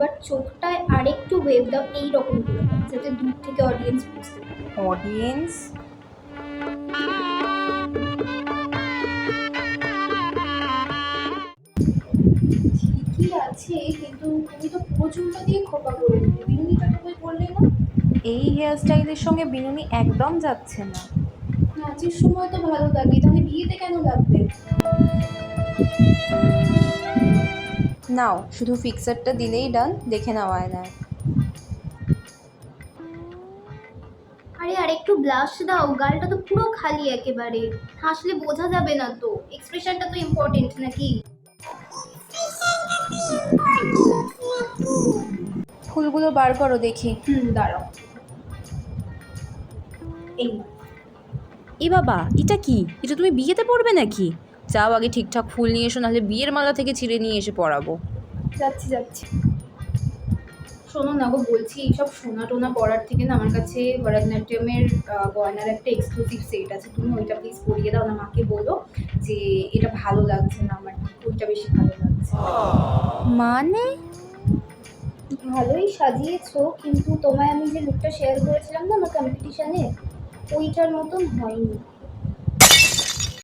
But চোখটায় আরেকটু wave দাও এইরকম করে দাও, যাতে দূর থেকে অডিয়েন্স বুঝতে পারে। অডিয়েন্স? ঠিকই আছে, কিন্তু তুমি তো পুরো চুলটা দিয়ে খোপা করে দিলে, বিনুনিটা তো কই করলে না। এই হেয়ার স্টাইলের সঙ্গে বিনুনি একদম যাচ্ছে না। নাচের সময় তো ভালো লাগে, তাহলে বিয়েতে কেন লাগবে? নাও, শুধু ফিক্সারটা দিলেই ডান, দেখে নাও আয়নায়। আরে আর একটু ব্লাশ দাও, গালটা তো পুরো খালি একেবারে, হাসলে বোঝা যাবে না তো, এক্সপ্রেশনটা তো ইম্পর্টেন্ট নাকি? ফুলগুলো বার করো দেখি। দাঁড়াও, এই এ বাবা, এটা কি? এটা তুমি বিয়েতে পরবে নাকি? যাও আগে ঠিকঠাক ফুল নিয়ে এসো, নাহলে বিয়ের মালা থেকে ছিঁড়ে নিয়ে এসে পরাবো। যাচ্ছি যাচ্ছি। শোনো না গো, বলছি এইসব সোনা টোনা পরার থেকে না আমার কাছে ভরতনাট্যমের গয়নার একটা এক্সক্লুসিভ সেট আছে, তুমি ওইটা প্লিজ পরিয়ে দাও না, মাকে বলো যে এটা ভালো লাগছে না আমার, ওইটা বেশি ভালো লাগছে। মানে? ভালোই সাজিয়েছো, কিন্তু তোমায় আমি যে লুকটা শেয়ার করেছিলাম না আমার কম্পিটিশনে, ওইটার মতন হয়নি।